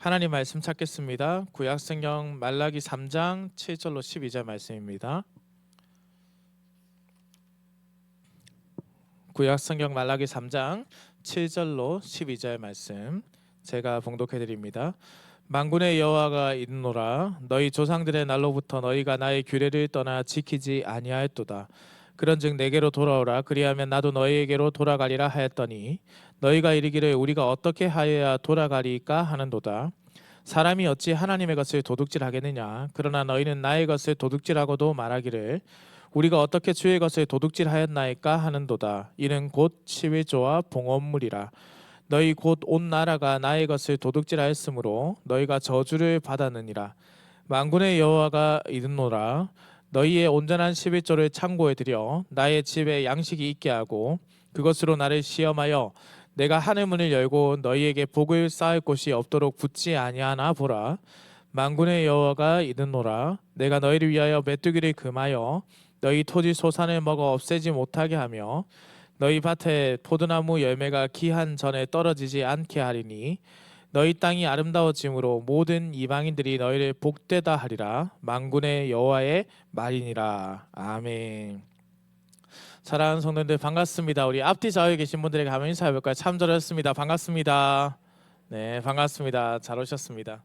하나님 말씀 찾겠습니다. 구약성경 말라기 3장 7절로 12절 말씀입니다. 구약성경 말라기 3장 7절로 12절 말씀 제가 봉독해 드립니다. 만군의 여호와가 이르노라, 너희 조상들의 날로부터 너희가 나의 규례를 떠나 지키지 아니하였도다. 그런즉 내게로 돌아오라, 그리하면 나도 너희에게로 돌아가리라 하였더니 너희가 이르기를 우리가 어떻게 하여야 돌아가리까 하는도다. 사람이 어찌 하나님의 것을 도둑질하겠느냐? 그러나 너희는 나의 것을 도둑질하고도 말하기를 우리가 어떻게 주의 것을 도둑질하였나이까 하는도다. 이는 곧 치외조와 봉헌물이라. 너희 곧 온 나라가 나의 것을 도둑질하였으므로 너희가 저주를 받았느니라. 만군의 여호와가 이르노라, 너희의 온전한 11조를 창고에 들여 나의 집에 양식이 있게 하고 그것으로 나를 시험하여 내가 하늘 문을 열고 너희에게 복을 쌓을 곳이 없도록 붙지 아니하나 보라. 만군의 여호와가 이르노라, 내가 너희를 위하여 메뚜기를 금하여 너희 토지 소산을 먹어 없애지 못하게 하며 너희 밭에 포도나무 열매가 기한 전에 떨어지지 않게 하리니 너희 땅이 아름다워짐으로 모든 이방인들이 너희를 복되다 하리라. 만군의 여호와의 말이니라. 아멘. 사랑하는 성도님들 반갑습니다. 우리 앞뒤 좌우에 계신 분들에게 한번 인사해볼까요? 참 잘하셨습니다. 반갑습니다. 네, 반갑습니다. 잘 오셨습니다.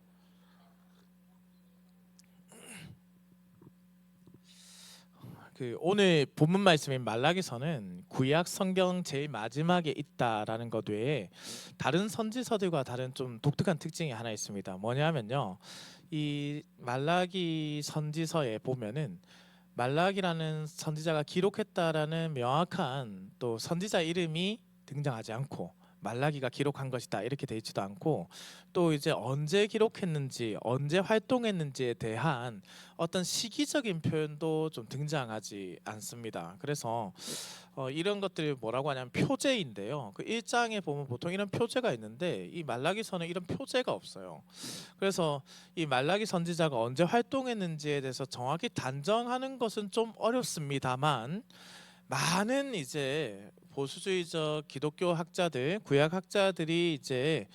오늘 본문 말씀인 말라기서는 구약 성경 제일 마지막에 있다라는 것 외에 다른 선지서들과 다른 좀 독특한 특징이 하나 있습니다. 뭐냐면요, 이 말라기 선지서에 보면은 말라기라는 선지자가 기록했다라는 명확한 또 선지자 이름이 등장하지 않고 말라기가 기록한 것이다 이렇게 돼 있지도 않고, 또 이제 언제 기록했는지 언제 활동했는지에 대한 어떤 시기적인 표현도 좀 등장하지 않습니다. 그래서 이런 것들을 뭐라고 하냐면 표제인데요, 그 1장에 보면 보통 이런 표제가 있는데 이 말라기서는 이런 표제가 없어요. 그래서 이 말라기 선지자가 언제 활동했는지에 대해서 정확히 단정하는 것은 좀 어렵습니다만, 많은 이제 보수주의적 기독교 학자들, 구약 학자들이 이제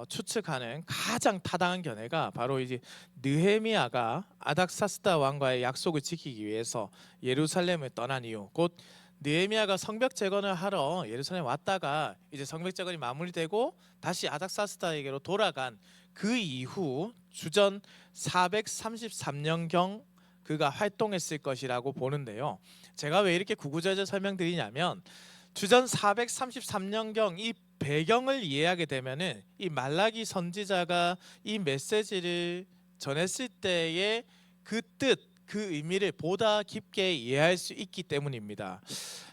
추측하는 가장 타당한 견해가 바로 이제 느헤미야가 아닥사스다 왕과의 약속을 지키기 위해서 예루살렘을 떠난 이유, 곧 느헤미야가 성벽 재건을 하러 예루살렘 왔다가 이제 성벽 재건이 마무리되고 다시 아닥사스다에게로 돌아간 그 이후 주전 433년경 그가 활동했을 것이라고 보는데요. 제가 왜 이렇게 구구절절 설명드리냐면 주전 433년경 이 배경을 이해하게 되면은 이 말라기 선지자가 이 메시지를 전했을 때의 그 뜻, 그 의미를 보다 깊게 이해할 수 있기 때문입니다.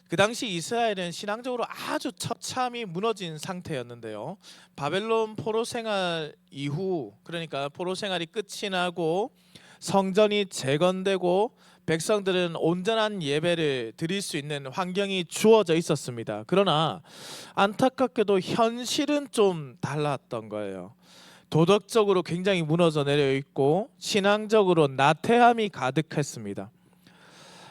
그 당시 이스라엘은 신앙적으로 아주 처참히 무너진 상태였는데요. 바벨론 포로 생활 이후, 그러니까 포로 생활이 끝이 나고 성전이 재건되고 백성들은 온전한 예배를 드릴 수 있는 환경이 주어져 있었습니다. 그러나 안타깝게도 현실은 좀 달랐던 거예요. 도덕적으로 굉장히 무너져 내려 있고 신앙적으로 나태함이 가득했습니다.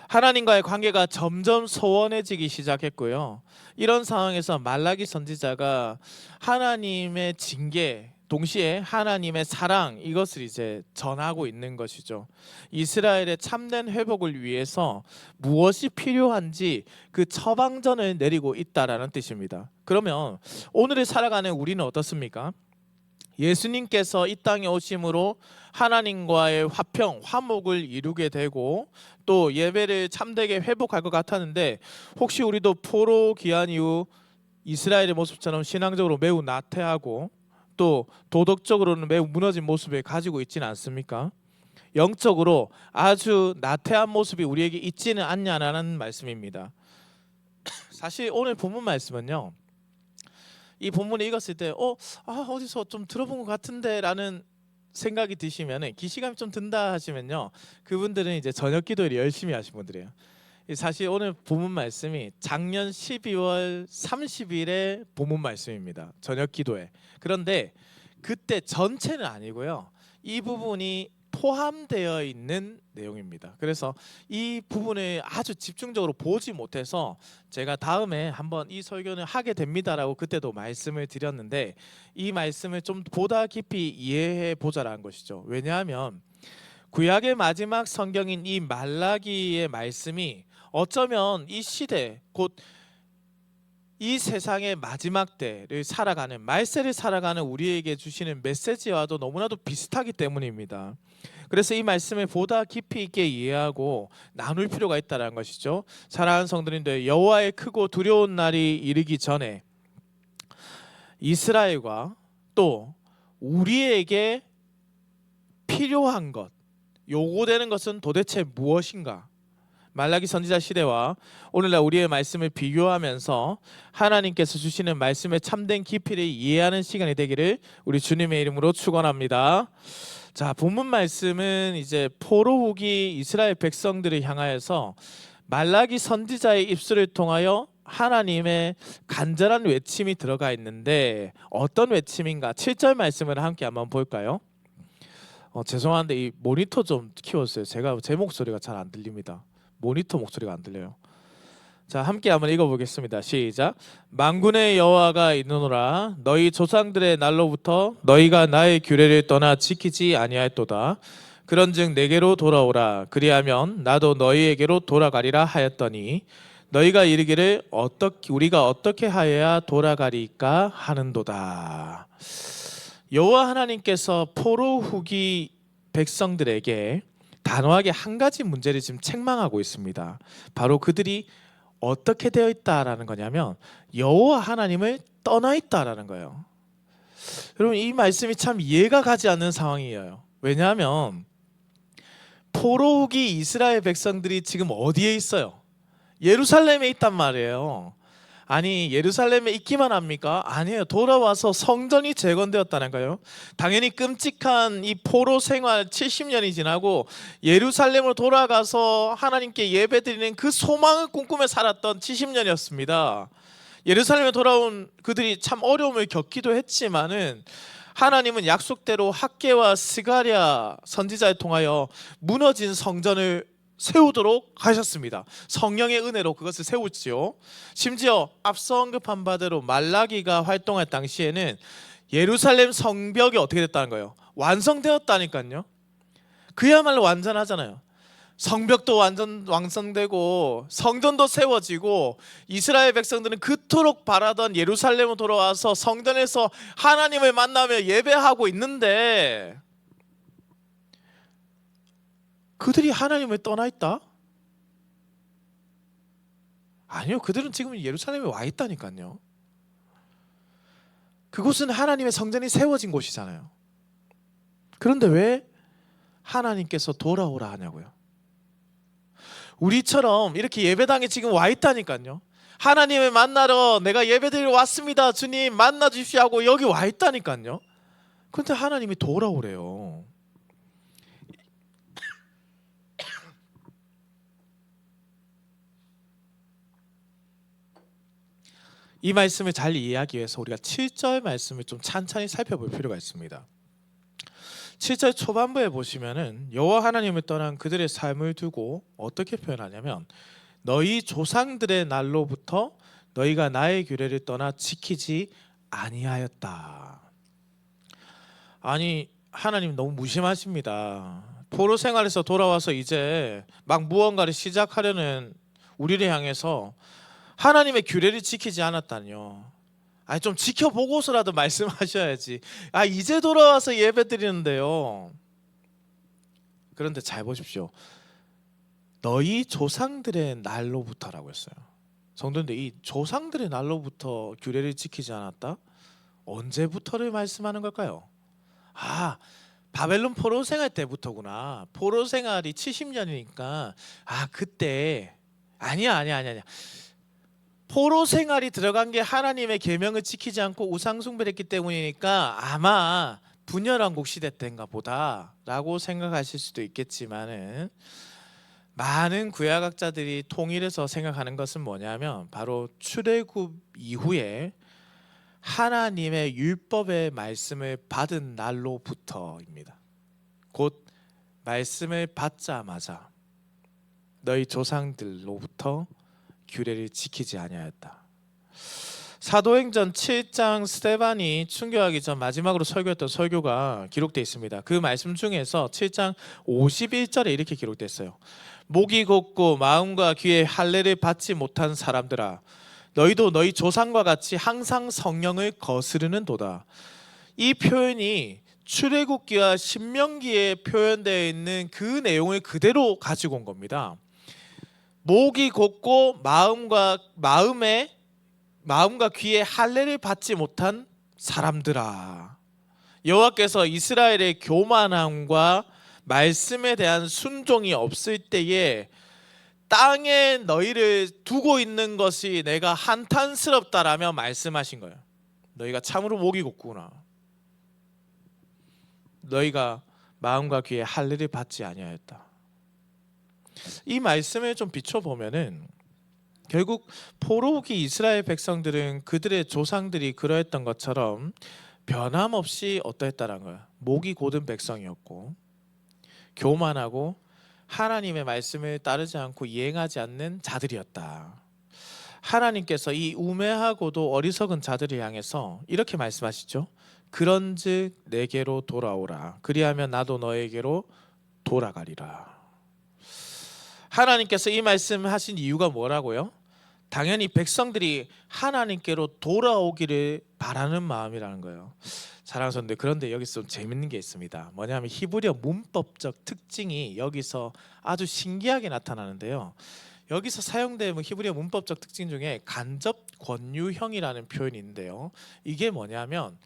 하나님과의 관계가 점점 소원해지기 시작했고요. 이런 상황에서 말라기 선지자가 하나님의 징계, 동시에 하나님의 사랑, 이것을 이제 전하고 있는 것이죠. 이스라엘의 참된 회복을 위해서 무엇이 필요한지 그 처방전을 내리고 있다라는 뜻입니다. 그러면 오늘을 살아가는 우리는 어떻습니까? 예수님께서 이 땅에 오심으로 하나님과의 화평, 화목을 이루게 되고 또 예배를 참되게 회복할 것 같았는데, 혹시 우리도 포로 귀환 이후 이스라엘의 모습처럼 신앙적으로 매우 나태하고 또 도덕적으로는 매우 무너진 모습을 가지고 있지는 않습니까? 영적으로 아주 나태한 모습이 우리에게 있지는 않냐라는 말씀입니다. 사실 오늘 본문 말씀은요, 이 본문을 읽었을 때 어디서 좀 들어본 것 같은데 라는 생각이 드시면, 기시감이 좀 든다 하시면요, 그분들은 이제 저녁 기도를 열심히 하신 분들이에요. 사실 오늘 본문 말씀이 작년 12월 30일의 본문 말씀입니다. 저녁 기도회. 그런데 그때 전체는 아니고요, 이 부분이 포함되어 있는 내용입니다. 그래서 이 부분을 아주 집중적으로 보지 못해서 제가 다음에 한번 이 설교는 하게 됩니다라고 그때도 말씀을 드렸는데, 이 말씀을 좀 보다 깊이 이해해 보자라는 것이죠. 왜냐하면 구약의 마지막 성경인 이 말라기의 말씀이 어쩌면 이 시대, 곧 이 세상의 마지막 때를 살아가는, 말세를 살아가는 우리에게 주시는 메시지와도 너무나도 비슷하기 때문입니다. 그래서 이 말씀을 보다 깊이 있게 이해하고 나눌 필요가 있다는 것이죠. 사랑하는 성도님들, 여호와의 크고 두려운 날이 이르기 전에 이스라엘과 또 우리에게 필요한 것, 요구되는 것은 도대체 무엇인가? 말라기 선지자 시대와 오늘날 우리의 말씀을 비교하면서 하나님께서 주시는 말씀의 참된 깊이를 이해하는 시간이 되기를 우리 주님의 이름으로 축원합니다. 자, 본문 말씀은 이제 포로 후기 이스라엘 백성들을 향하여서 말라기 선지자의 입술을 통하여 하나님의 간절한 외침이 들어가 있는데, 어떤 외침인가? 7절 말씀을 함께 한번 볼까요? 죄송한데 이 모니터 좀 키웠어요. 제 목소리가 잘 안 들립니다. 모니터 목소리가 안 들려요. 자, 함께 한번 읽어보겠습니다. 시작. 만군의 여호와가 이르노라. 너희 조상들의 날로부터 너희가 나의 규례를 떠나 지키지 아니하였도다. 그런즉 내게로 돌아오라. 그리하면 나도 너희에게로 돌아가리라 하였더니 너희가 이르기를 우리가 어떻게 하여야 돌아가리까 하는도다. 여호와 하나님께서 포로 후기 백성들에게 단호하게 한 가지 문제를 지금 책망하고 있습니다. 바로 그들이 어떻게 되어 있다라는 거냐면 여호와 하나님을 떠나 있다라는 거예요. 여러분, 이 말씀이 참 이해가 가지 않는 상황이에요. 왜냐하면 포로 후기 이스라엘 백성들이 지금 어디에 있어요? 예루살렘에 있단 말이에요. 아니, 예루살렘에 있기만 합니까? 아니에요. 돌아와서 성전이 재건되었다는 거예요. 당연히 끔찍한 이 포로 생활 70년이 지나고 예루살렘으로 돌아가서 하나님께 예배드리는 그 소망을 꿈꾸며 살았던 70년이었습니다. 예루살렘에 돌아온 그들이 참 어려움을 겪기도 했지만은 하나님은 약속대로 학개와 스가랴 선지자를 통하여 무너진 성전을 세우도록 하셨습니다. 성령의 은혜로 그것을 세웠지요. 심지어 앞서 언급한 바대로 말라기가 활동할 당시에는 예루살렘 성벽이 어떻게 됐다는 거예요? 완성되었다니까요. 그야말로 완전하잖아요. 성벽도 완성되고 성전도 세워지고 이스라엘 백성들은 그토록 바라던 예루살렘으로 돌아와서 성전에서 하나님을 만나며 예배하고 있는데 그들이 하나님을 떠나 있다? 아니요, 그들은 지금 예루살렘에 와 있다니까요. 그곳은 하나님의 성전이 세워진 곳이잖아요. 그런데 왜 하나님께서 돌아오라 하냐고요? 우리처럼 이렇게 예배당에 지금 와 있다니까요. 하나님을 만나러 내가 예배드리러 왔습니다, 주님 만나 주십시오 하고 여기 와 있다니까요. 그런데 하나님이 돌아오래요. 이 말씀을 잘 이해하기 위해서 우리가 7절 말씀을 좀 찬찬히 살펴볼 필요가 있습니다. 7절 초반부에 보시면은 여호와 하나님을 떠난 그들의 삶을 두고 어떻게 표현하냐면 너희 조상들의 날로부터 너희가 나의 규례를 떠나 지키지 아니하였다. 아니, 하나님 너무 무심하십니다. 포로 생활에서 돌아와서 이제 막 무언가를 시작하려는 우리를 향해서 하나님의 규례를 지키지 않았다뇨. 아니, 좀 지켜보고서라도 말씀하셔야지. 이제 돌아와서 예배드리는데요. 그런데 잘 보십시오. 너희 조상들의 날로부터라고 했어요. 성도님들, 이 조상들의 날로부터 규례를 지키지 않았다? 언제부터를 말씀하는 걸까요? 바벨론 포로 생활 때부터구나. 포로 생활이 70년이니까 그때 아니야. 포로 생활이 들어간 게 하나님의 계명을 지키지 않고 우상 숭배를 했기 때문이니까 아마 분열왕국 시대 때인가 보다라고 생각하실 수도 있겠지만은 많은 구약학자들이 통일해서 생각하는 것은 뭐냐면 바로 출애굽 이후에 하나님의 율법의 말씀을 받은 날로부터입니다. 곧 말씀을 받자마자 너희 조상들로부터 규례를 지키지 아니하였다. 사도행전 7장 스데반이 순교하기 전 마지막으로 설교했던 설교가 기록되어 있습니다. 그 말씀 중에서 7장 51절에 이렇게 기록됐어요. 목이 곧고 마음과 귀에 할례를 받지 못한 사람들아, 너희도 너희 조상과 같이 항상 성령을 거스르는 도다. 이 표현이 출애굽기와 신명기에 표현되어 있는 그 내용을 그대로 가지고 온 겁니다. 목이 곧고 마음과 귀에 할례를 받지 못한 사람들아, 여호와께서 이스라엘의 교만함과 말씀에 대한 순종이 없을 때에 땅에 너희를 두고 있는 것이 내가 한탄스럽다라며 말씀하신 거예요. 너희가 참으로 목이 곧구나. 너희가 마음과 귀에 할례를 받지 아니하였다. 이 말씀을 좀 비춰보면은 결국 포로기 이스라엘 백성들은 그들의 조상들이 그러했던 것처럼 변함없이 어떠했다는 거야. 목이 곧은 백성이었고 교만하고 하나님의 말씀을 따르지 않고 이행하지 않는 자들이었다. 하나님께서 이 우매하고도 어리석은 자들을 향해서 이렇게 말씀하시죠. 그런즉 내게로 돌아오라. 그리하면 나도 너에게로 돌아가리라. 하나님께서 이 말씀하신 이유가 뭐라고요? 당연히 백성들이 하나님께로 돌아오기를 바라는 마음이라는 거예요. 사랑하는데, 그런데 여기서 좀 재밌는 게 있습니다. 뭐냐면 히브리어 문법적 특징이 여기서 아주 신기하게 나타나는데요. 여기서 사용되는 히브리어 문법적 특징 중에 간접 권유형이라는 표현이 있는데요. 이게 뭐냐면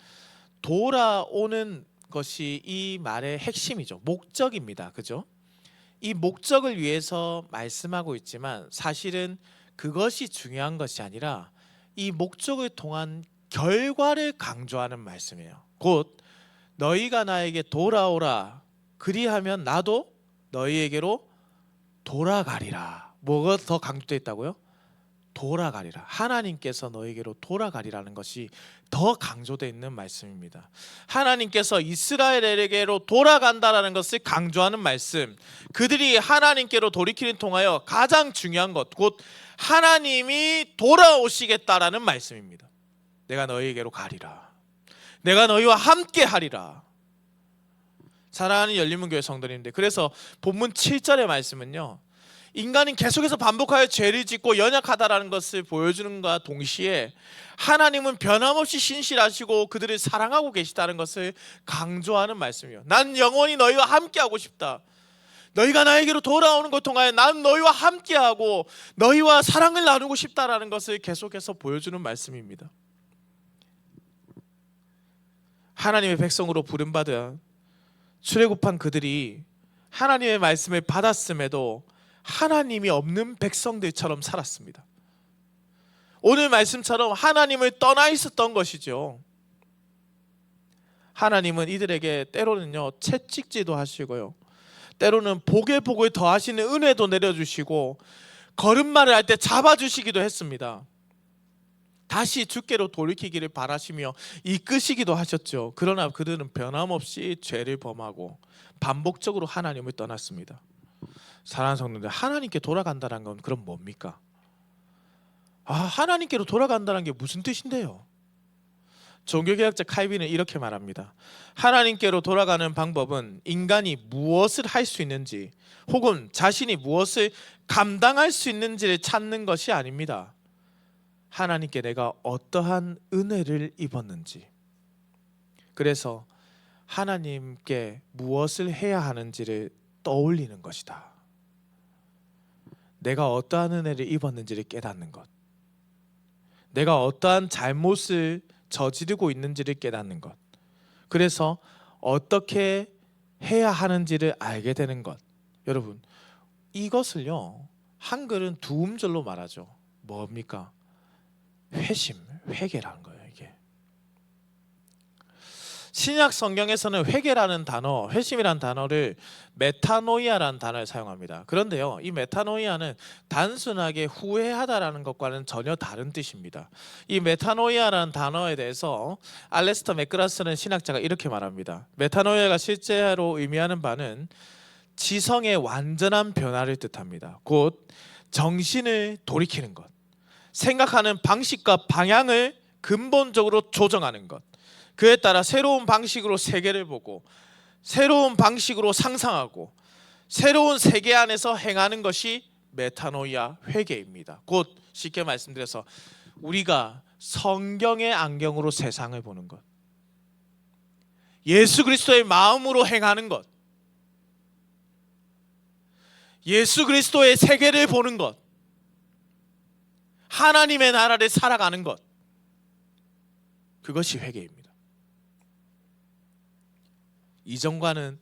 돌아오는 것이 이 말의 핵심이죠. 목적입니다. 그죠? 이 목적을 위해서 말씀하고 있지만 사실은 그것이 중요한 것이 아니라 이 목적을 통한 결과를 강조하는 말씀이에요. 곧 너희가 나에게 돌아오라. 그리하면 나도 너희에게로 돌아가리라. 뭐가 더 강조되어 있다고요? 돌아가리라. 하나님께서 너희에게로 돌아가리라는 것이 더 강조되어 있는 말씀입니다. 하나님께서 이스라엘에게로 돌아간다라는 것을 강조하는 말씀, 그들이 하나님께로 돌이키는 통하여 가장 중요한 것, 곧 하나님이 돌아오시겠다라는 말씀입니다. 내가 너희에게로 가리라. 내가 너희와 함께 하리라. 사랑하는 열린문교회 성도님들, 그래서 본문 7절의 말씀은요, 인간은 계속해서 반복하여 죄를 짓고 연약하다라는 것을 보여주는 것과 동시에 하나님은 변함없이 신실하시고 그들을 사랑하고 계시다는 것을 강조하는 말씀이에요. 난 영원히 너희와 함께하고 싶다. 너희가 나에게로 돌아오는 것 통하여 난 너희와 함께하고 너희와 사랑을 나누고 싶다라는 것을 계속해서 보여주는 말씀입니다. 하나님의 백성으로 부름받은 출애굽한 그들이 하나님의 말씀을 받았음에도 하나님이 없는 백성들처럼 살았습니다. 오늘 말씀처럼 하나님을 떠나 있었던 것이죠. 하나님은 이들에게 때로는요 채찍질도 하시고요, 때로는 복에 복을 더하시는 은혜도 내려주시고 걸음마를 할 때 잡아주시기도 했습니다. 다시 주께로 돌이키기를 바라시며 이끄시기도 하셨죠. 그러나 그들은 변함없이 죄를 범하고 반복적으로 하나님을 떠났습니다. 사랑하는 성도님들, 하나님께 돌아간다는 건 그럼 뭡니까? 하나님께로 돌아간다는 게 무슨 뜻인데요? 종교개혁자 칼빈은 이렇게 말합니다. 하나님께로 돌아가는 방법은 인간이 무엇을 할 수 있는지 혹은 자신이 무엇을 감당할 수 있는지를 찾는 것이 아닙니다. 하나님께 내가 어떠한 은혜를 입었는지, 그래서 하나님께 무엇을 해야 하는지를 떠올리는 것이다. 내가 어떠한 은혜를 입었는지를 깨닫는 것, 내가 어떠한 잘못을 저지르고 있는지를 깨닫는 것, 그래서 어떻게 해야 하는지를 알게 되는 것. 여러분, 이것을요 한글은 두 음절로 말하죠. 뭡니까? 회심, 회개라는 거예요. 이게 신약 성경에서는 회개라는 단어, 회심이라는 단어를 메타노이아라는 단어를 사용합니다. 그런데요, 이 메타노이아는 단순하게 후회하다라는 것과는 전혀 다른 뜻입니다. 이 메타노이아라는 단어에 대해서 알레스터 맥그라스는 신학자가 이렇게 말합니다. 메타노이아가 실제로 의미하는 바는 지성의 완전한 변화를 뜻합니다. 곧 정신을 돌이키는 것, 생각하는 방식과 방향을 근본적으로 조정하는 것, 그에 따라 새로운 방식으로 세계를 보고 새로운 방식으로 상상하고 새로운 세계 안에서 행하는 것이 메타노이아, 회개입니다. 곧 쉽게 말씀드려서 우리가 성경의 안경으로 세상을 보는 것, 예수 그리스도의 마음으로 행하는 것, 예수 그리스도의 세계를 보는 것, 하나님의 나라를 살아가는 것, 그것이 회개입니다. 이전과는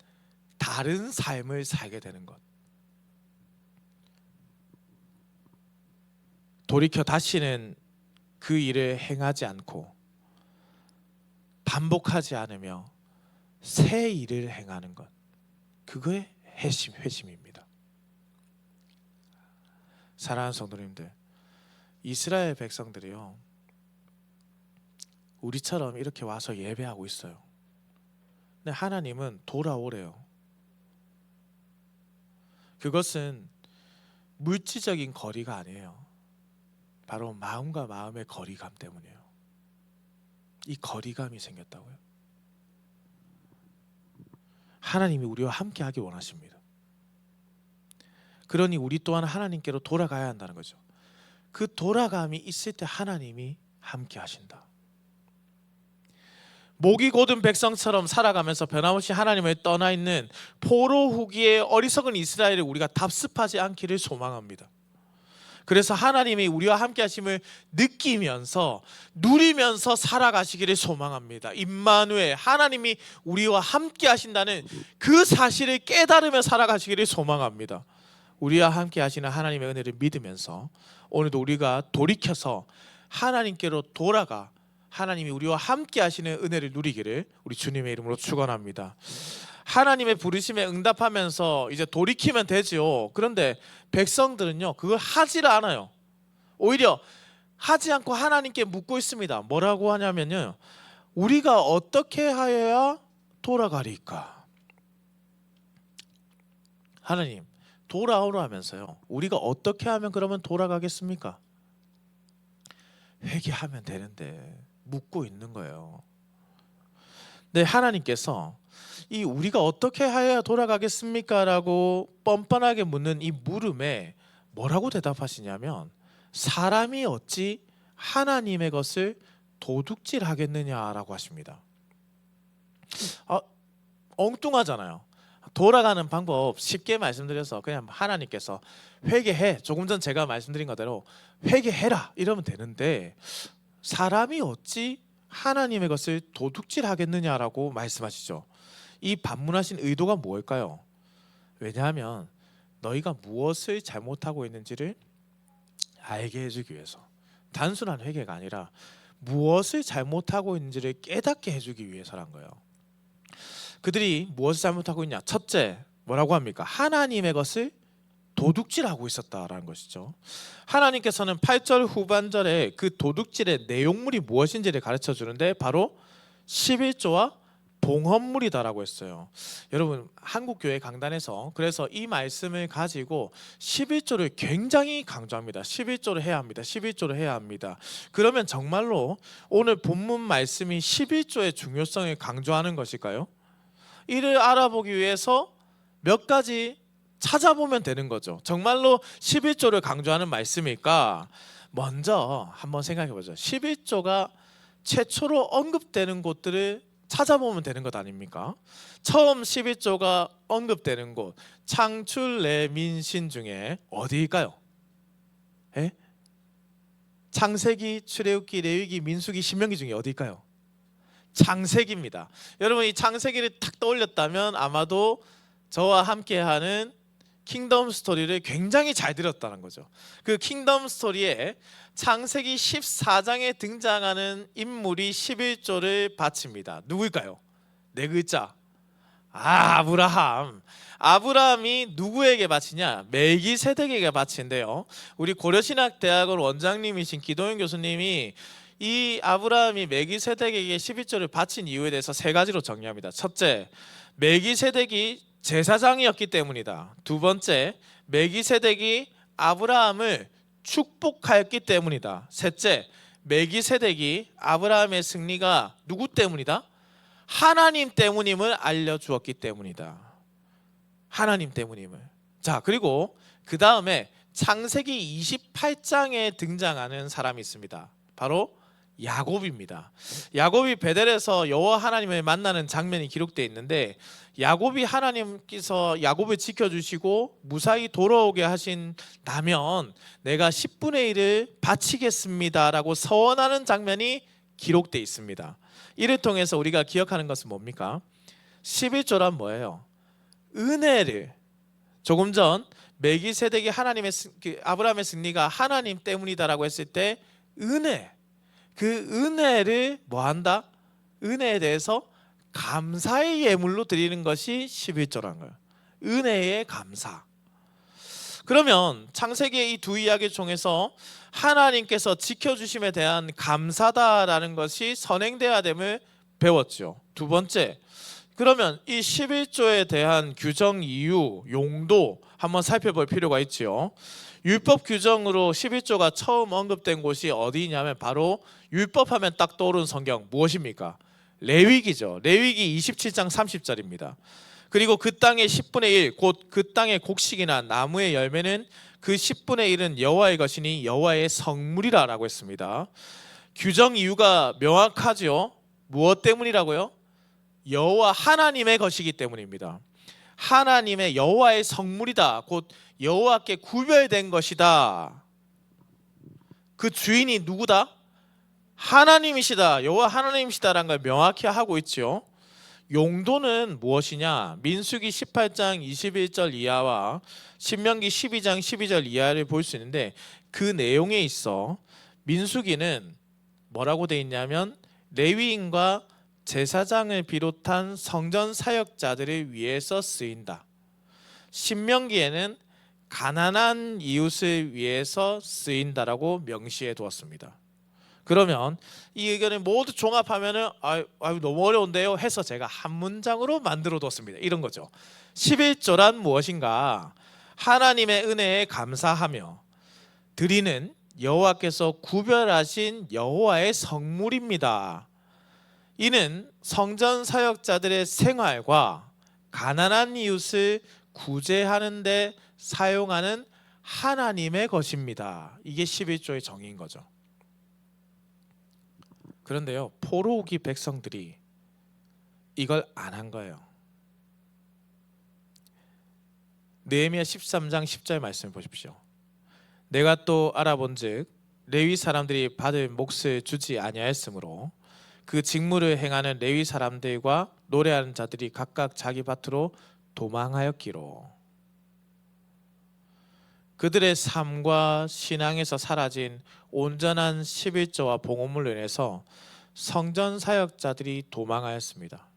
다른 삶을 살게 되는 것, 돌이켜 다시는 그 일을 행하지 않고 반복하지 않으며 새 일을 행하는 것, 그거의 회심입니다. 사랑하는 성도님들, 이스라엘 백성들이요, 우리처럼 이렇게 와서 예배하고 있어요. 근데 하나님은 돌아오래요. 그것은 물질적인 거리가 아니에요. 바로 마음과 마음의 거리감 때문이에요. 이 거리감이 생겼다고요. 하나님이 우리와 함께 하기 원하십니다. 그러니 우리 또한 하나님께로 돌아가야 한다는 거죠. 그 돌아감이 있을 때 하나님이 함께 하신다. 목이 곧은 백성처럼 살아가면서 변함없이 하나님을 떠나 있는 포로 후기의 어리석은 이스라엘을 우리가 답습하지 않기를 소망합니다. 그래서 하나님이 우리와 함께 하심을 느끼면서 누리면서 살아가시기를 소망합니다. 임마누엘, 하나님이 우리와 함께 하신다는 그 사실을 깨달으며 살아가시기를 소망합니다. 우리와 함께 하시는 하나님의 은혜를 믿으면서 오늘도 우리가 돌이켜서 하나님께로 돌아가 하나님이 우리와 함께 하시는 은혜를 누리기를 우리 주님의 이름으로 축원합니다. 하나님의 부르심에 응답하면서 이제 돌이키면 되죠. 그런데 백성들은요, 그걸 하지를 않아요. 오히려 하지 않고 하나님께 묻고 있습니다. 뭐라고 하냐면요, 우리가 어떻게 하여야 돌아가리까? 하나님, 돌아오라 하면서요, 우리가 어떻게 하면 그러면 돌아가겠습니까? 회개하면 되는데 묻고 있는 거예요. 네, 하나님께서 이 우리가 어떻게 하여야 돌아가겠습니까? 라고 뻔뻔하게 묻는 이 물음에 뭐라고 대답하시냐면, 사람이 어찌 하나님의 것을 도둑질하겠느냐라고 하십니다. 엉뚱하잖아요. 돌아가는 방법 쉽게 말씀드려서 그냥 하나님께서 회개해, 조금 전 제가 말씀드린 것대로 회개해라 이러면 되는데, 사람이 어찌 하나님의 것을 도둑질하겠느냐라고 말씀하시죠. 이 반문하신 의도가 뭘까요? 왜냐하면 너희가 무엇을 잘못하고 있는지를 알게 해주기 위해서, 단순한 회개가 아니라 무엇을 잘못하고 있는지를 깨닫게 해주기 위해서란 거예요. 그들이 무엇을 잘못하고 있냐? 첫째, 뭐라고 합니까? 하나님의 것을 도둑질하고 있었다라는 것이죠. 하나님께서는 8절 후반절에 그 도둑질의 내용물이 무엇인지를 가르쳐 주는데 바로 11조와 봉헌물이다라고 했어요. 여러분, 한국교회 강단에서 그래서 이 말씀을 가지고 11조를 굉장히 강조합니다. 11조를 해야 합니다. 11조를 해야 합니다. 그러면 정말로 오늘 본문 말씀이 11조의 중요성을 강조하는 것일까요? 이를 알아보기 위해서 몇 가지 찾아보면 되는 거죠. 정말로 11조를 강조하는 말씀일까? 먼저 한번 생각해 보죠. 11조가 최초로 언급되는 곳들을 찾아보면 되는 것 아닙니까? 처음 11조가 언급되는 곳, 창출 레민신 중에 어디일까요? 에? 창세기, 출애굽기, 레위기, 민수기, 신명기 중에 어디일까요? 창세기입니다. 여러분, 이 창세기를 탁 떠올렸다면 아마도 저와 함께하는 킹덤 스토리를 굉장히 잘 들었다는 거죠. 그 킹덤 스토리에 창세기 14장에 등장하는 인물이 11조를 바칩니다. 누구일까요? 네 글자. 아브라함. 아브라함이 누구에게 바치냐? 멜기세덱에게 바친대요. 우리 고려신학대학원 원장님이신 기동현 교수님이 이 아브라함이 멜기세덱에게 11조를 바친 이유에 대해서 세 가지로 정리합니다. 첫째, 멜기세덱이 제사장이었기 때문이다. 두 번째, 멜기세덱이 아브라함을 축복하였기 때문이다. 셋째, 멜기세덱이 아브라함의 승리가 누구 때문이다? 하나님 때문임을 알려주었기 때문이다. 하나님 때문임을. 자, 그리고 그 다음에 창세기 28장에 등장하는 사람이 있습니다. 바로 야곱입니다. 야곱이 베델에서 여호와 하나님을 만나는 장면이 기록되어 있는데, 야곱이 하나님께서 야곱을 지켜주시고 무사히 돌아오게 하신다면 내가 10분의 1을 바치겠습니다 라고 서원하는 장면이 기록되어 있습니다. 이를 통해서 우리가 기억하는 것은 뭡니까? 11조란 뭐예요? 은혜를, 조금 전 멜기세덱이 아브라함의 승리가 하나님 때문이다라고 했을 때 은혜, 그 은혜를 뭐한다? 은혜에 대해서 감사의 예물로 드리는 것이 11조라는 거예요. 은혜의 감사. 그러면 창세기의 이 두 이야기 중에서 하나님께서 지켜주심에 대한 감사다라는 것이 선행돼야 됨을 배웠죠. 두 번째, 그러면 이 11조에 대한 규정 이유, 용도 한번 살펴볼 필요가 있죠. 율법 규정으로 11조가 처음 언급된 곳이 어디냐면 바로 율법하면 딱 떠오르는 성경 무엇입니까? 레위기죠. 레위기 27장 30절입니다. 그리고 그 땅의 10분의 1, 곧 그 땅의 곡식이나 나무의 열매는 그 10분의 1은 여호와의 것이니 여호와의 성물이라 라고 했습니다. 규정 이유가 명확하죠. 무엇 때문이라고요? 여호와 하나님의 것이기 때문입니다. 하나님의 여호와의 성물이다. 곧 여호와께 구별된 것이다. 그 주인이 누구다? 하나님이시다. 여호와 하나님이시다라는 걸 명확히 하고 있죠. 용도는 무엇이냐? 민수기 18장 21절 이하와 신명기 12장 12절 이하를 볼 수 있는데, 그 내용에 있어 민수기는 뭐라고 돼 있냐면 레위인과 제사장을 비롯한 성전 사역자들을 위해서 쓰인다. 신명기에는 가난한 이웃을 위해서 쓰인다라고 명시해 두었습니다. 그러면 이 의견을 모두 종합하면은 아유 너무 어려운데요 해서 제가 한 문장으로 만들어 뒀습니다. 이런 거죠. 11조란 무엇인가? 하나님의 은혜에 감사하며 드리는 여호와께서 구별하신 여호와의 성물입니다. 이는 성전 사역자들의 생활과 가난한 이웃을 구제하는 데 사용하는 하나님의 것입니다. 이게 11조의 정의인 거죠. 그런데요, 포로기 백성들이 이걸 안 한 거예요. 느헤미야 13장 10절 말씀을 보십시오. 내가 또 알아본즉 레위 사람들이 받을 몫을 주지 아니하였으므로 그 직무를 행하는 레위 사람들과 노래하는 자들이 각각 자기 밭으로 도망하였기로. 그들의 삶과 신앙에서 사라진 온전한 11조와 봉헌물로 인해서 성전 사역자들이 도망하였습니다.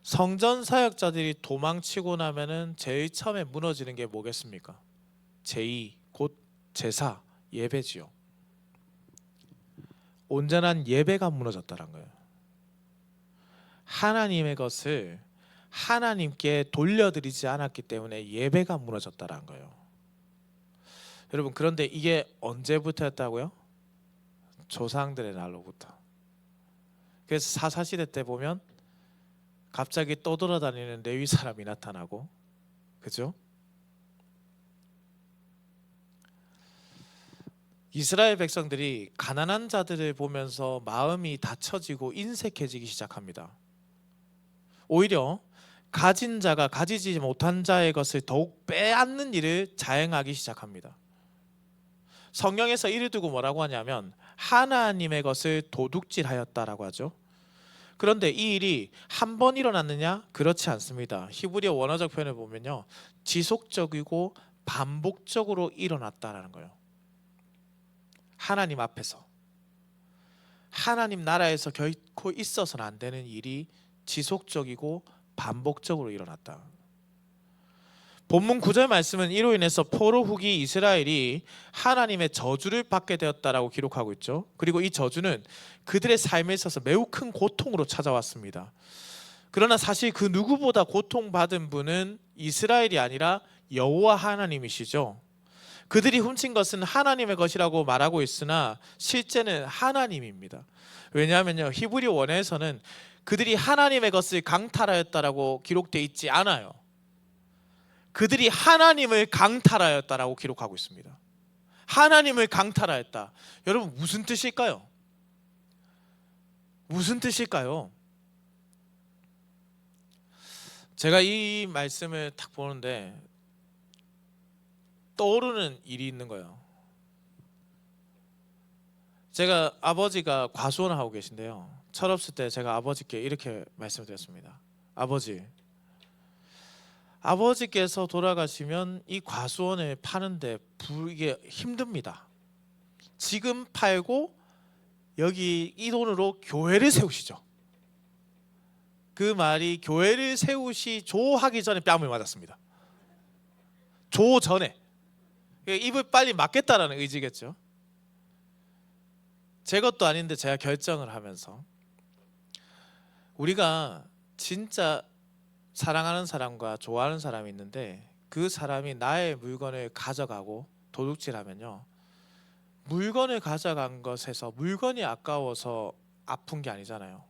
성전 사역자들이 도망치고 나면은 제일 처음에 무너지는 게 뭐겠습니까? 제의, 곧 제사, 예배지요. 온전한 예배가 무너졌다는 거예요. 하나님의 것을 하나님께 돌려드리지 않았기 때문에 예배가 무너졌다는 거예요. 여러분, 그런데 이게 언제부터였다고요? 조상들의 날로부터. 그래서 사사시대 때 보면 갑자기 떠돌아다니는 레위 사람이 나타나고, 그죠? 이스라엘 백성들이 가난한 자들을 보면서 마음이 닫혀지고 인색해지기 시작합니다. 오히려 가진 자가 가지지 못한 자의 것을 더욱 빼앗는 일을 자행하기 시작합니다. 성경에서 이를 두고 뭐라고 하냐면 하나님의 것을 도둑질하였다라고 하죠. 그런데 이 일이 한 번 일어났느냐? 그렇지 않습니다. 히브리어 원어적 표현을 보면요, 지속적이고 반복적으로 일어났다라는 거예요. 하나님 앞에서, 하나님 나라에서 결코 있어서는 안 되는 일이 지속적이고 반복적으로 일어났다. 본문 9절 말씀은 이로 인해서 포로 후기 이스라엘이 하나님의 저주를 받게 되었다라고 기록하고 있죠. 그리고 이 저주는 그들의 삶에 있어서 매우 큰 고통으로 찾아왔습니다. 그러나 사실 그 누구보다 고통받은 분은 이스라엘이 아니라 여호와 하나님이시죠. 그들이 훔친 것은 하나님의 것이라고 말하고 있으나 실제는 하나님입니다. 왜냐하면요, 히브리 원어에서는 그들이 하나님의 것을 강탈하였다라고 기록되어 있지 않아요. 그들이 하나님을 강탈하였다라고 기록하고 있습니다. 하나님을 강탈하였다. 여러분, 무슨 뜻일까요? 무슨 뜻일까요? 제가 이 말씀을 딱 보는데 떠오르는 일이 있는 거예요. 제가 아버지가 과수원을 하고 계신데요, 철없을 때 제가 아버지께 이렇게 말씀드렸습니다. 아버지께서 돌아가시면 이 과수원을 파는데 이게 힘듭니다. 지금 팔고 여기 이 돈으로 교회를 세우시죠. 그 말이 교회를 세우시죠 하기 전에 뺨을 맞았습니다. 조 전에. 입을 빨리 막겠다라는 의지겠죠. 제 것도 아닌데 제가 결정을 하면서, 우리가 진짜 사랑하는 사람과 좋아하는 사람이 있는데 그 사람이 나의 물건을 가져가고 도둑질하면요, 물건을 가져간 것에서 물건이 아까워서 아픈 게 아니잖아요.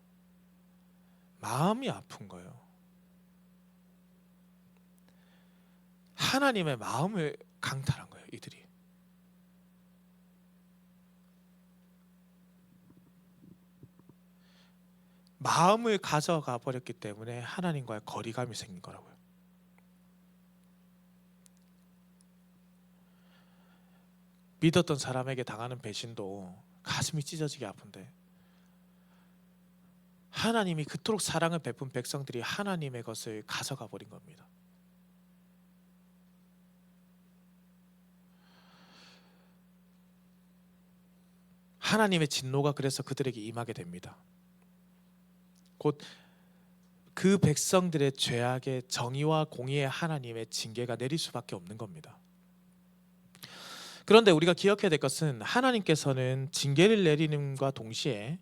마음이 아픈 거예요. 하나님의 마음을 강탈한 거예요, 이들이. 마음을 가져가 버렸기 때문에 하나님과의 거리감이 생긴 거라고요. 믿었던 사람에게 당하는 배신도 가슴이 찢어지게 아픈데, 하나님이 그토록 사랑을 베푼 백성들이 하나님의 것을 가져가 버린 겁니다. 하나님의 진노가 그래서 그들에게 임하게 됩니다. 곧 그 백성들의 죄악의 정의와 공의의 하나님의 징계가 내릴 수밖에 없는 겁니다. 그런데 우리가 기억해야 될 것은, 하나님께서는 징계를 내리는과 동시에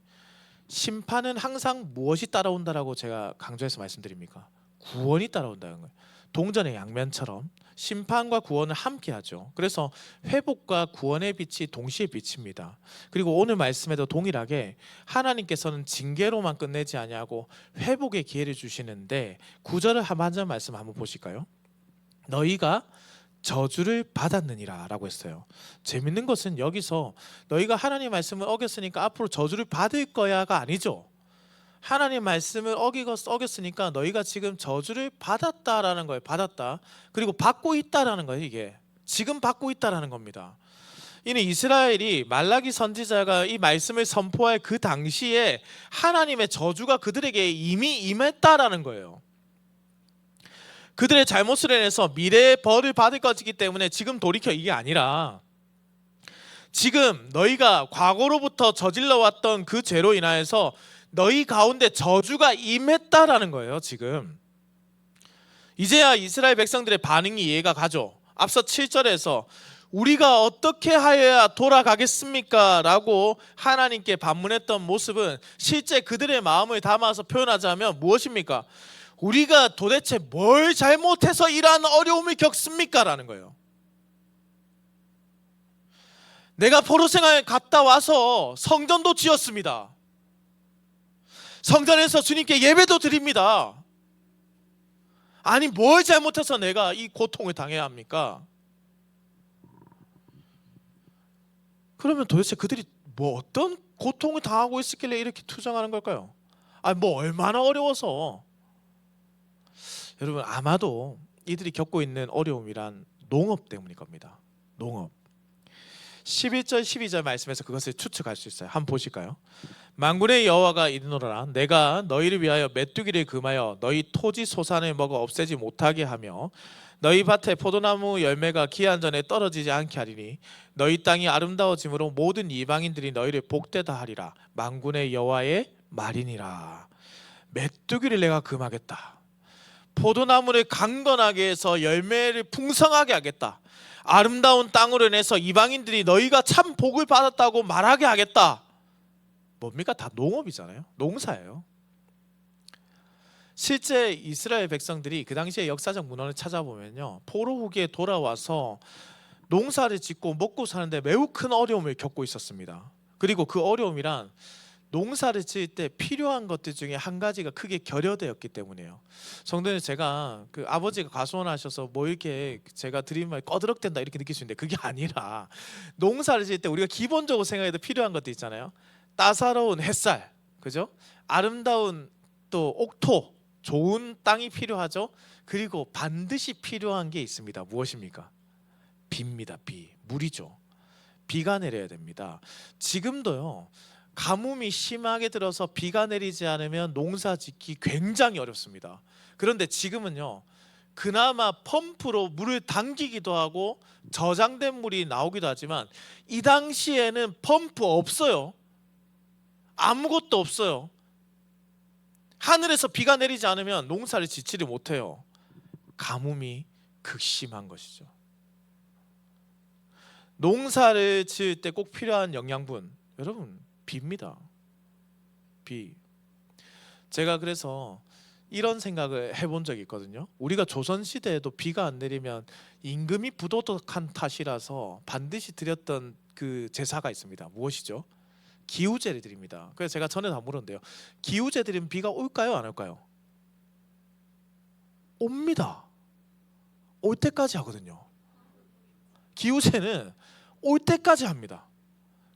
심판은 항상 무엇이 따라온다라고 제가 강조해서 말씀드립니까? 구원이 따라온다는 거예요. 동전의 양면처럼 심판과 구원을 함께 하죠. 그래서 회복과 구원의 빛이 동시에 비칩니다. 그리고 오늘 말씀에도 동일하게 하나님께서는 징계로만 끝내지 아니하고 회복의 기회를 주시는데, 9절을 한 절 말씀 한번 보실까요? 너희가 저주를 받았느니라 라고 했어요. 재밌는 것은 여기서 너희가 하나님 말씀을 어겼으니까 앞으로 저주를 받을 거야가 아니죠. 하나님 말씀을 어겼으니까 너희가 지금 저주를 받았다라는 거예요. 받았다. 그리고 받고 있다라는 거예요. 이게 지금 받고 있다라는 겁니다. 이는 이스라엘이 말라기 선지자가 이 말씀을 선포할 그 당시에 하나님의 저주가 그들에게 이미 임했다라는 거예요. 그들의 잘못을 인해서 미래의 벌을 받을 것이기 때문에 지금 돌이켜, 이게 아니라 지금 너희가 과거로부터 저질러 왔던 그 죄로 인하여서 너희 가운데 저주가 임했다라는 거예요. 지금 이제야 이스라엘 백성들의 반응이 이해가 가죠. 앞서 7절에서 우리가 어떻게 하여야 돌아가겠습니까? 라고 하나님께 반문했던 모습은 실제 그들의 마음을 담아서 표현하자면 무엇입니까? 우리가 도대체 뭘 잘못해서 이러한 어려움을 겪습니까? 라는 거예요. 내가 포로생활 갔다 와서 성전도 지었습니다. 성전에서 주님께 예배도 드립니다. 아니, 뭘 잘못해서 내가 이 고통을 당해야 합니까? 그러면 도대체 그들이 뭐 어떤 고통을 당하고 있었길래 이렇게 투정하는 걸까요? 뭐 얼마나 어려워서. 여러분, 아마도 이들이 겪고 있는 어려움이란 농업 때문일 겁니다. 농업. 11절 12절 말씀에서 그것을 추측할 수 있어요. 한번 보실까요? 만군의 여호와가 이르노라, 내가 너희를 위하여 메뚜기를 금하여 너희 토지 소산을 먹어 없애지 못하게 하며 너희 밭에 포도나무 열매가 기한 전에 떨어지지 않게 하리니 너희 땅이 아름다워짐으로 모든 이방인들이 너희를 복되다 하리라. 만군의 여호와의 말이니라. 메뚜기를 내가 금하겠다. 포도나무를 강건하게 해서 열매를 풍성하게 하겠다. 아름다운 땅으로 인해서 이방인들이 너희가 참 복을 받았다고 말하게 하겠다. 뭡니까? 다 농업이잖아요. 농사예요. 실제 이스라엘 백성들이 그 당시에 역사적 문헌을 찾아보면요, 포로 후기에 돌아와서 농사를 짓고 먹고 사는데 매우 큰 어려움을 겪고 있었습니다. 그리고 그 어려움이란 농사를 지을 때 필요한 것들 중에 한 가지가 크게 결여되었기 때문이에요. 성도님, 제가 그 아버지가 과수원하셔서 뭐 이렇게 제가 드리는 말 꺼드럭댄다 이렇게 느낄 수 있는데, 그게 아니라 농사를 지을 때 우리가 기본적으로 생각해도 필요한 것도 있잖아요. 따사로운 햇살, 그죠? 아름다운 또 옥토, 좋은 땅이 필요하죠. 그리고 반드시 필요한 게 있습니다. 무엇입니까? 비입니다. 비, 물이죠. 비가 내려야 됩니다. 지금도요, 가뭄이 심하게 들어서 비가 내리지 않으면 농사 짓기 굉장히 어렵습니다. 그런데 지금은요, 그나마 펌프로 물을 당기기도 하고 저장된 물이 나오기도 하지만, 이 당시에는 펌프 없어요. 아무것도 없어요. 하늘에서 비가 내리지 않으면 농사를 짓지를 못해요. 가뭄이 극심한 것이죠. 농사를 지을 때 꼭 필요한 영양분, 여러분, 비입니다. 비. 제가 그래서 이런 생각을 해본 적이 있거든요. 우리가 조선시대에도 비가 안 내리면 임금이 부도덕한 탓이라서 반드시 드렸던 그 제사가 있습니다. 무엇이죠? 기우제를 드립니다. 그래서 제가 전에 다 물었는데요, 기우제 드리면 비가 올까요, 안 올까요? 옵니다. 올 때까지 하거든요. 기우제는 올 때까지 합니다.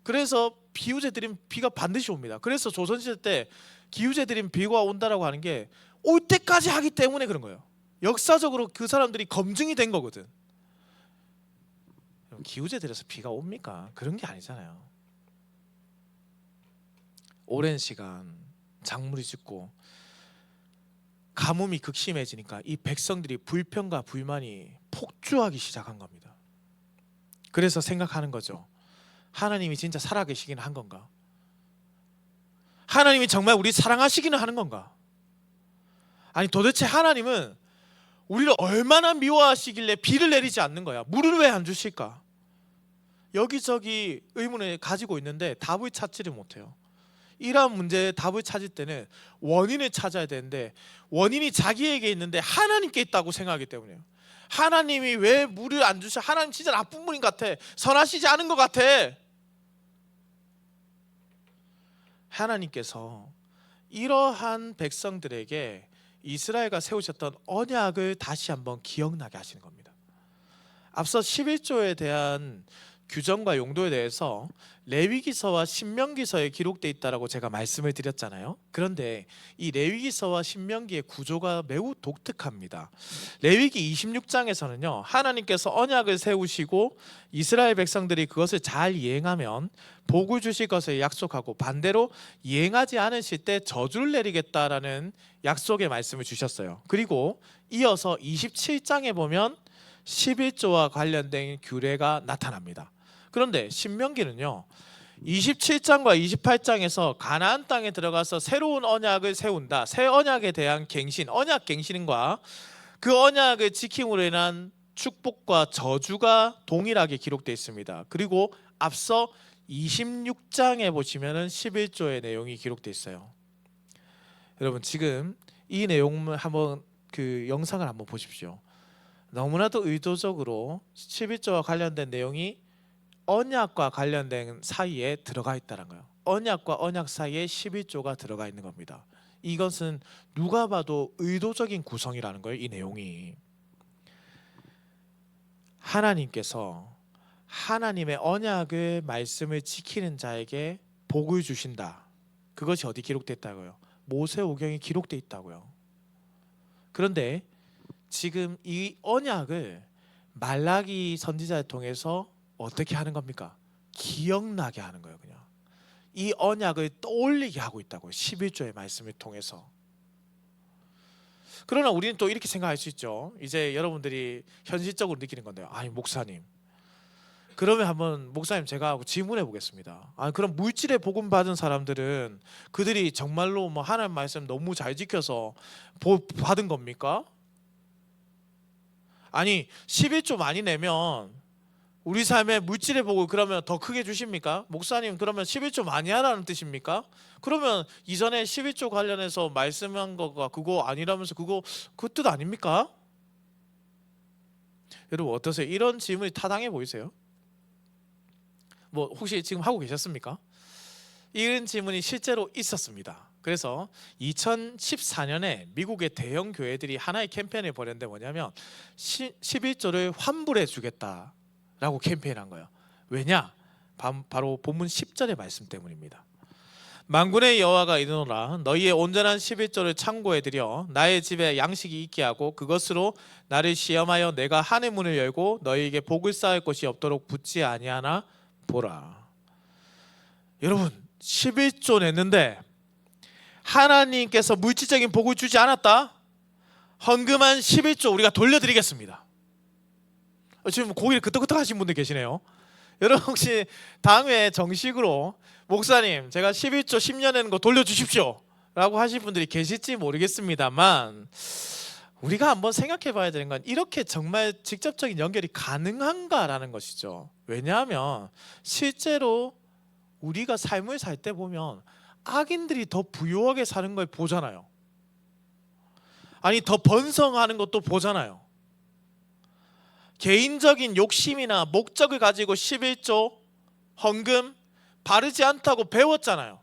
그래서 기우제 드리면 비가 반드시 옵니다. 그래서 조선시대 때 기우제 드리면 비가 온다라고 하는 게 올 때까지 하기 때문에 그런 거예요. 역사적으로 그 사람들이 검증이 된 거거든. 기우제 드려서 비가 옵니까? 그런 게 아니잖아요. 오랜 시간 작물이 죽고 가뭄이 극심해지니까 이 백성들이 불평과 불만이 폭주하기 시작한 겁니다. 그래서 생각하는 거죠. 하나님이 진짜 살아계시기는 한 건가? 하나님이 정말 우리 사랑하시기는 하는 건가? 아니, 도대체 하나님은 우리를 얼마나 미워하시길래 비를 내리지 않는 거야? 물을 왜 안 주실까? 여기저기 의문을 가지고 있는데 답을 찾지를 못해요. 이러한 문제에 답을 찾을 때는 원인을 찾아야 되는데, 원인이 자기에게 있는데 하나님께 있다고 생각하기 때문에요. 하나님이 왜 물을 안 주셔? 하나님 진짜 나쁜 분인 것 같아. 선하시지 않은 것 같아. 하나님께서 이러한 백성들에게 이스라엘과 세우셨던 언약을 다시 한번 기억나게 하시는 겁니다. 앞서 11조에 대한 규정과 용도에 대해서 레위기서와 신명기서에 기록되어 있다라고 제가 말씀을 드렸잖아요. 그런데 이 레위기서와 신명기의 구조가 매우 독특합니다. 레위기 26장에서는요, 하나님께서 언약을 세우시고 이스라엘 백성들이 그것을 잘 이행하면 복을 주실 것을 약속하고, 반대로 이행하지 않으실 때 저주를 내리겠다라는 약속의 말씀을 주셨어요. 그리고 이어서 27장에 보면 11조와 관련된 규례가 나타납니다. 그런데 신명기는요, 27장과 28장에서 가나안 땅에 들어가서 새로운 언약을 세운다, 새 언약에 대한 갱신, 언약 갱신과 그 언약을 지킴으로 인한 축복과 저주가 동일하게 기록되어 있습니다. 그리고 앞서 26장에 보시면은 11조의 내용이 기록되어 있어요. 여러분, 지금 이 내용을 한번, 그 영상을 한번 보십시오. 너무나도 의도적으로 11조와 관련된 내용이 언약과 관련된 사이에 들어가 있다는 거예요. 언약과 언약 사이에 11조가 들어가 있는 겁니다. 이것은 누가 봐도 의도적인 구성이라는 거예요. 이 내용이 하나님께서 하나님의 언약을 말씀을 지키는 자에게 복을 주신다. 그것이 어디 기록되어 있다고요? 모세오경에 기록되어 있다고요. 그런데 지금 이 언약을 말라기 선지자를 통해서 어떻게 하는 겁니까? 기억나게 하는 거예요. 그냥 이 언약을 떠올리게 하고 있다고요. 11조의 말씀을 통해서. 그러나 우리는 또 이렇게 생각할 수 있죠. 이제 여러분들이 현실적으로 느끼는 건데요. 아니, 목사님, 그러면 한번 목사님 제가 질문해 보겠습니다. 그럼 물질의 복음 받은 사람들은 그들이 정말로 뭐 하나님 말씀 너무 잘 지켜서 받은 겁니까? 아니, 11조 많이 내면 우리 삶의 물질의 복을 그러면 더 크게 주십니까? 목사님, 그러면 11조 많이 하라는 뜻입니까? 그러면 이전에 11조 관련해서 말씀한 거가 그거 아니라면서 그 뜻 아닙니까? 여러분 어떠세요? 이런 질문이 타당해 보이세요? 뭐 혹시 지금 하고 계셨습니까? 이런 질문이 실제로 있었습니다. 그래서 2014년에 미국의 대형 교회들이 하나의 캠페인을 벌였는데 뭐냐면 11조를 환불해 주겠다라고 캠페인한 거예요. 왜냐? 바로 본문 10절의 말씀 때문입니다. 만군의 여호와가 이르노라 너희의 온전한 11조를 창고에 들여 나의 집에 양식이 있게 하고 그것으로 나를 시험하여 내가 하늘 문을 열고 너희에게 복을 쌓을 것이 없도록 붙지 아니하나 보라. 여러분 11조 냈는데 하나님께서 물질적인 복을 주지 않았다? 헌금한 11조 우리가 돌려드리겠습니다. 지금 고개를 끄덕끄덕 하신 분들 계시네요. 여러분 혹시 다음에 정식으로 목사님 제가 11조 10년 내는 거 돌려주십시오 라고 하실 분들이 계실지 모르겠습니다만 우리가 한번 생각해 봐야 되는 건 이렇게 정말 직접적인 연결이 가능한가라는 것이죠. 왜냐하면 실제로 우리가 삶을 살 때 보면 악인들이 더 부유하게 사는 걸 보잖아요. 아니 더 번성하는 것도 보잖아요. 개인적인 욕심이나 목적을 가지고 11조 헌금 바르지 않다고 배웠잖아요.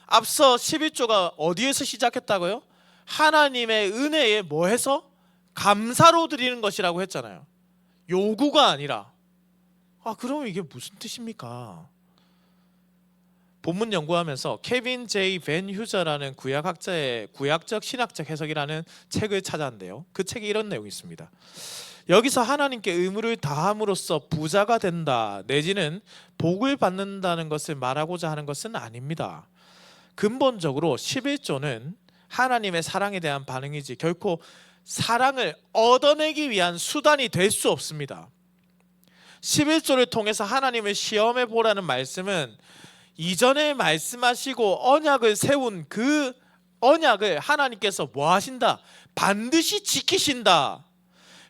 앞서 11조가 어디에서 시작했다고요? 하나님의 은혜에 뭐 해서? 감사로 드리는 것이라고 했잖아요. 요구가 아니라. 그럼 이게 무슨 뜻입니까? 본문 연구하면서 케빈 제이 벤 휴저라는 구약학자의 구약적 신학적 해석이라는 책을 찾았는데요. 그 책에 이런 내용이 있습니다. 여기서 하나님께 의무를 다함으로써 부자가 된다 내지는 복을 받는다는 것을 말하고자 하는 것은 아닙니다. 근본적으로 11조는 하나님의 사랑에 대한 반응이지 결코 사랑을 얻어내기 위한 수단이 될 수 없습니다. 11조를 통해서 하나님을 시험해 보라는 말씀은 이전에 말씀하시고 언약을 세운 그 언약을 하나님께서 뭐 하신다? 반드시 지키신다.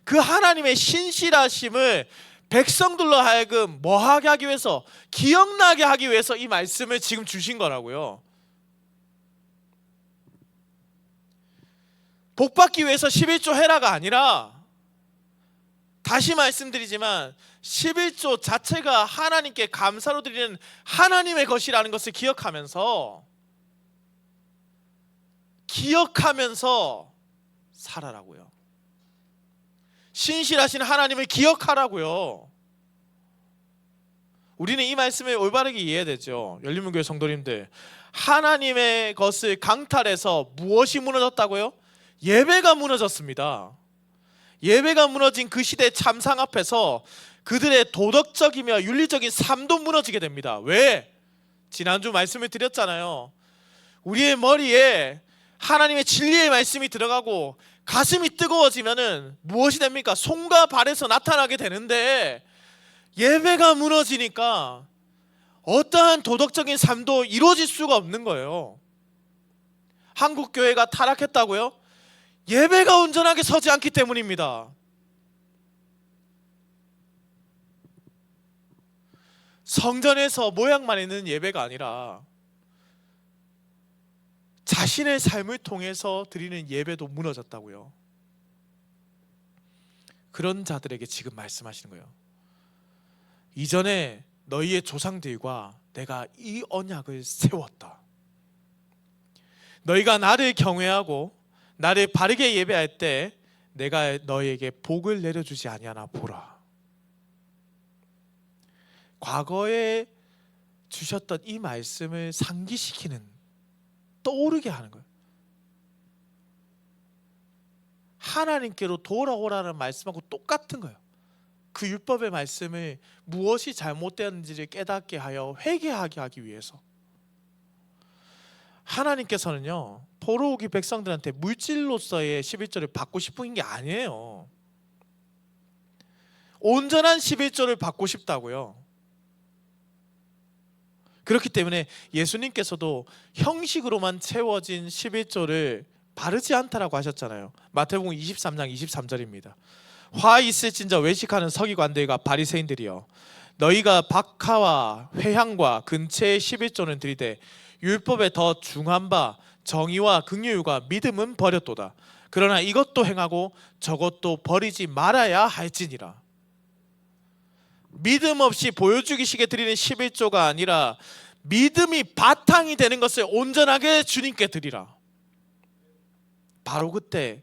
그 하나님의 신실하심을 백성들로 하여금 뭐하게 하기 위해서, 기억나게 하기 위해서 이 말씀을 지금 주신 거라고요. 복받기 위해서 11조 해라가 아니라, 다시 말씀드리지만 11조 자체가 하나님께 감사로 드리는 하나님의 것이라는 것을 기억하면서 살아라고요. 신실하신 하나님을 기억하라고요. 우리는 이 말씀을 올바르게 이해해야 되죠. 열린문교회 성도님들, 하나님의 것을 강탈해서 무엇이 무너졌다고요? 예배가 무너졌습니다. 예배가 무너진 그 시대의 참상 앞에서 그들의 도덕적이며 윤리적인 삶도 무너지게 됩니다. 왜? 지난주 말씀을 드렸잖아요. 우리의 머리에 하나님의 진리의 말씀이 들어가고 가슴이 뜨거워지면은 무엇이 됩니까? 손과 발에서 나타나게 되는데, 예배가 무너지니까 어떠한 도덕적인 삶도 이루어질 수가 없는 거예요. 한국 교회가 타락했다고요? 예배가 온전하게 서지 않기 때문입니다. 성전에서 모양만 있는 예배가 아니라 자신의 삶을 통해서 드리는 예배도 무너졌다고요. 그런 자들에게 지금 말씀하시는 거예요. 이전에 너희의 조상들과 내가 이 언약을 세웠다. 너희가 나를 경외하고 나를 바르게 예배할 때 내가 너희에게 복을 내려주지 아니하나 보라. 과거에 주셨던 이 말씀을 상기시키는, 떠오르게 하는 거예요. 하나님께로 돌아오라는 말씀하고 똑같은 거예요. 그 율법의 말씀을 무엇이 잘못되었는지를 깨닫게 하여 회개하게 하기 위해서. 하나님께서는요, 포로오기 백성들한테 물질로서의 11조를 받고 싶은 게 아니에요. 온전한 11조를 받고 싶다고요. 그렇기 때문에 예수님께서도 형식으로만 채워진 11조를 바르지 않다라고 하셨잖아요. 마태복음 23장 23절입니다. 화 있을진저 외식하는 서기관들과 바리새인들이여, 너희가 박하와 회향과 근체의 11조는 들이되 율법에 더 중한 바 정의와 긍휼과 믿음은 버렸도다. 그러나 이것도 행하고 저것도 버리지 말아야 할지니라. 믿음 없이 보여주기식에 드리는 11조가 아니라 믿음이 바탕이 되는 것을 온전하게 주님께 드리라. 바로 그때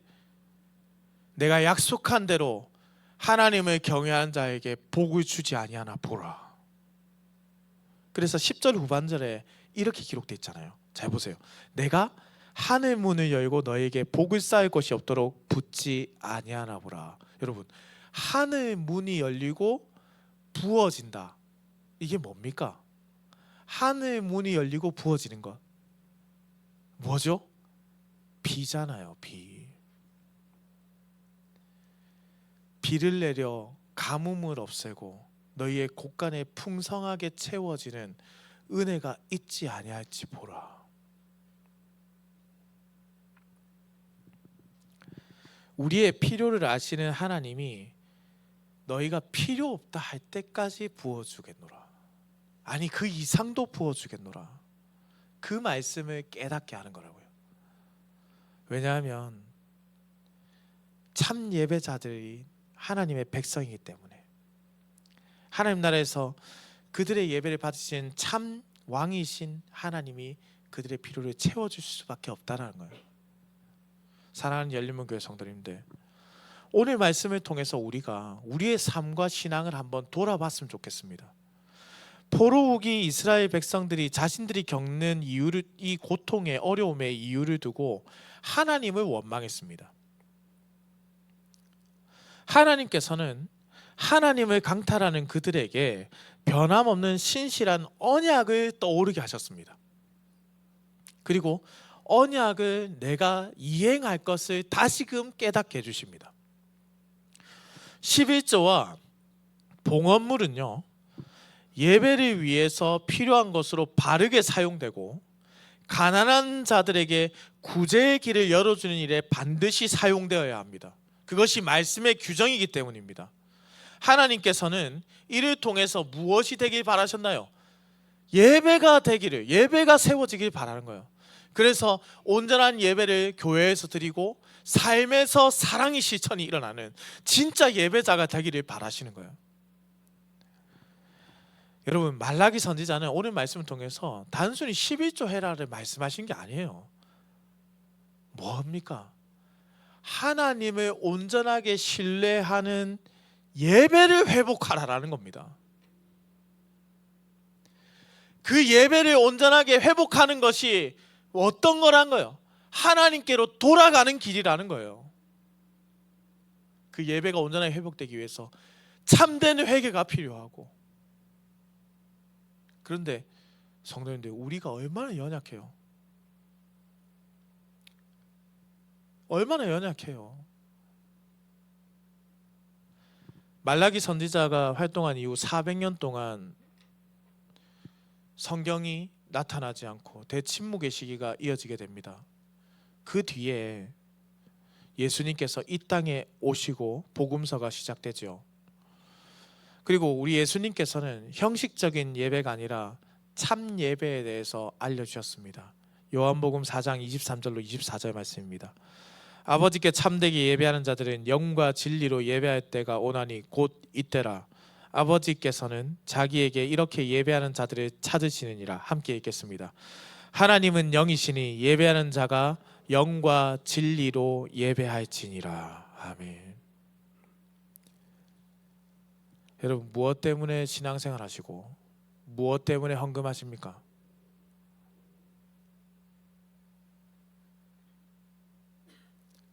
내가 약속한 대로 하나님을 경외하는 자에게 복을 주지 아니하나 보라. 그래서 10절 후반절에 이렇게 기록되어 있잖아요. 잘 보세요. 내가 하늘 문을 열고 너에게 복을 쌓을 것이 없도록 붙지 아니하나 보라. 여러분, 하늘 문이 열리고 부어진다. 이게 뭡니까? 하늘 문이 열리고 부어지는 것 뭐죠? 비잖아요. 비를 내려 가뭄을 없애고 너희의 곳간에 풍성하게 채워지는 은혜가 있지 아니할지 보라. 우리의 필요를 아시는 하나님이 너희가 필요 없다 할 때까지 부어주겠노라. 아니 그 이상도 부어주겠노라. 그 말씀을 깨닫게 하는 거라고요. 왜냐하면 참 예배자들이 하나님의 백성이기 때문에, 하나님 나라에서 그들의 예배를 받으신 참 왕이신 하나님이 그들의 필요를 채워줄 수밖에 없다는 거예요. 사랑하는 열린문교회 성도님들, 오늘 말씀을 통해서 우리가 우리의 삶과 신앙을 한번 돌아봤으면 좋겠습니다. 포로우기 이스라엘 백성들이 자신들이 겪는 이유를, 이 고통의 어려움의 이유를 두고 하나님을 원망했습니다. 하나님께서는 하나님을 강탈하는 그들에게 변함없는 신실한 언약을 떠오르게 하셨습니다. 그리고 언약을 내가 이행할 것을 다시금 깨닫게 해주십니다. 11조와 봉헌물은요, 예배를 위해서 필요한 것으로 바르게 사용되고 가난한 자들에게 구제의 길을 열어주는 일에 반드시 사용되어야 합니다. 그것이 말씀의 규정이기 때문입니다. 하나님께서는 이를 통해서 무엇이 되길 바라셨나요? 예배가 되기를, 예배가 세워지길 바라는 거예요. 그래서 온전한 예배를 교회에서 드리고 삶에서 사랑의 실천이 일어나는 진짜 예배자가 되기를 바라시는 거예요. 여러분, 말라기 선지자는 오늘 말씀을 통해서 단순히 11조 해라를 말씀하신 게 아니에요. 뭡니까? 하나님을 온전하게 신뢰하는 예배를 회복하라라는 겁니다. 그 예배를 온전하게 회복하는 것이 어떤 거란 거예요? 하나님께로 돌아가는 길이라는 거예요. 그 예배가 온전하게 회복되기 위해서 참된 회개가 필요하고. 그런데 성도님들, 우리가 얼마나 연약해요. 얼마나 연약해요. 말라기 선지자가 활동한 이후 400년 동안 성경이 나타나지 않고 대침묵의 시기가 이어지게 됩니다. 그 뒤에 예수님께서 이 땅에 오시고 복음서가 시작되죠. 그리고 우리 예수님께서는 형식적인 예배가 아니라 참 예배에 대해서 알려주셨습니다. 요한복음 4장 23절로 24절 말씀입니다. 아버지께 참되게 예배하는 자들은 영과 진리로 예배할 때가 오나니 곧 이때라. 아버지께서는 자기에게 이렇게 예배하는 자들을 찾으시느니라. 함께 읽겠습니다. 하나님은 영이시니 예배하는 자가 영과 진리로 예배할지니라. 아멘. 여러분, 무엇 때문에 신앙생활 하시고 무엇 때문에 헌금하십니까?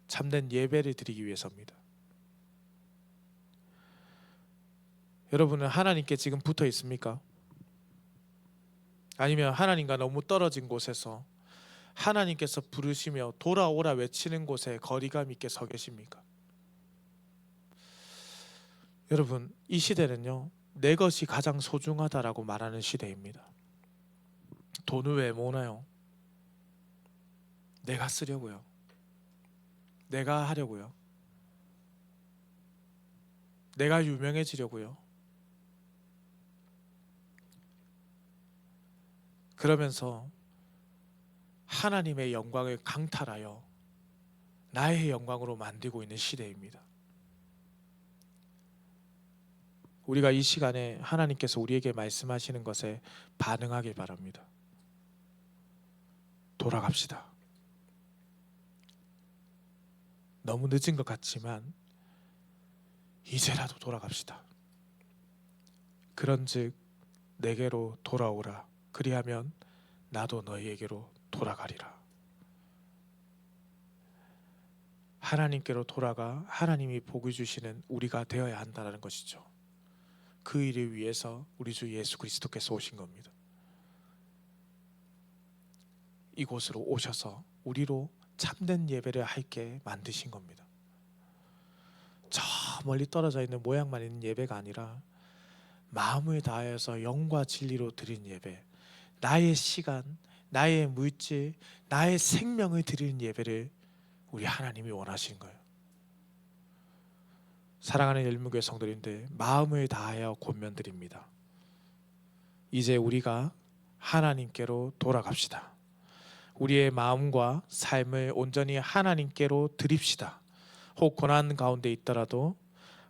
참된 예배를 드리기 위해서입니다. 여러분은 하나님께 지금 붙어 있습니까? 아니면 하나님과 너무 떨어진 곳에서 하나님께서 부르시며 돌아오라 외치는 곳에 거리감 있게 서 계십니까? 여러분, 이 시대는요, 내 것이 가장 소중하다라고 말하는 시대입니다. 돈을 왜 모으나요? 내가 쓰려고요. 내가 하려고요. 내가 유명해지려고요. 그러면서 하나님의 영광을 강탈하여 나의 영광으로 만들고 있는 시대입니다. 우리가 이 시간에 하나님께서 우리에게 말씀하시는 것에 반응하길 바랍니다. 돌아갑시다. 너무 늦은 것 같지만 이제라도 돌아갑시다. 그런즉 내게로 돌아오라. 그리하면 나도 너희에게로 돌아가리라. 하나님께로 돌아가 하나님이 복을 주시는 우리가 되어야 한다는 것이죠. 그 일을 위해서 우리 주 예수 그리스도께서 오신 겁니다. 이곳으로 오셔서 우리로 참된 예배를 할게 만드신 겁니다. 저 멀리 떨어져 있는 모양만 있는 예배가 아니라 마음을 다하여서 영과 진리로 드린 예배, 나의 시간, 나의 물질, 나의 생명을 드리는 예배를 우리 하나님이 원하시는 거예요. 사랑하는 열무교회 성도님들, 마음을 다하여 권면드립니다. 이제 우리가 하나님께로 돌아갑시다. 우리의 마음과 삶을 온전히 하나님께로 드립시다. 혹 고난 가운데 있더라도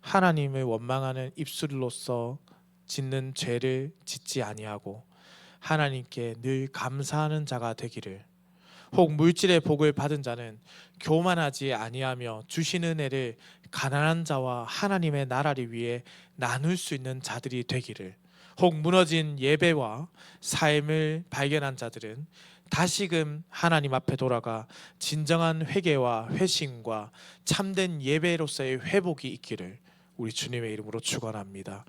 하나님을 원망하는 입술로서 짓는 죄를 짓지 아니하고 하나님께 늘 감사하는 자가 되기를, 혹 물질의 복을 받은 자는 교만하지 아니하며 주신 은혜를 가난한 자와 하나님의 나라를 위해 나눌 수 있는 자들이 되기를, 혹 무너진 예배와 삶을 발견한 자들은 다시금 하나님 앞에 돌아가 진정한 회개와 회심과 참된 예배로서의 회복이 있기를 우리 주님의 이름으로 축원합니다.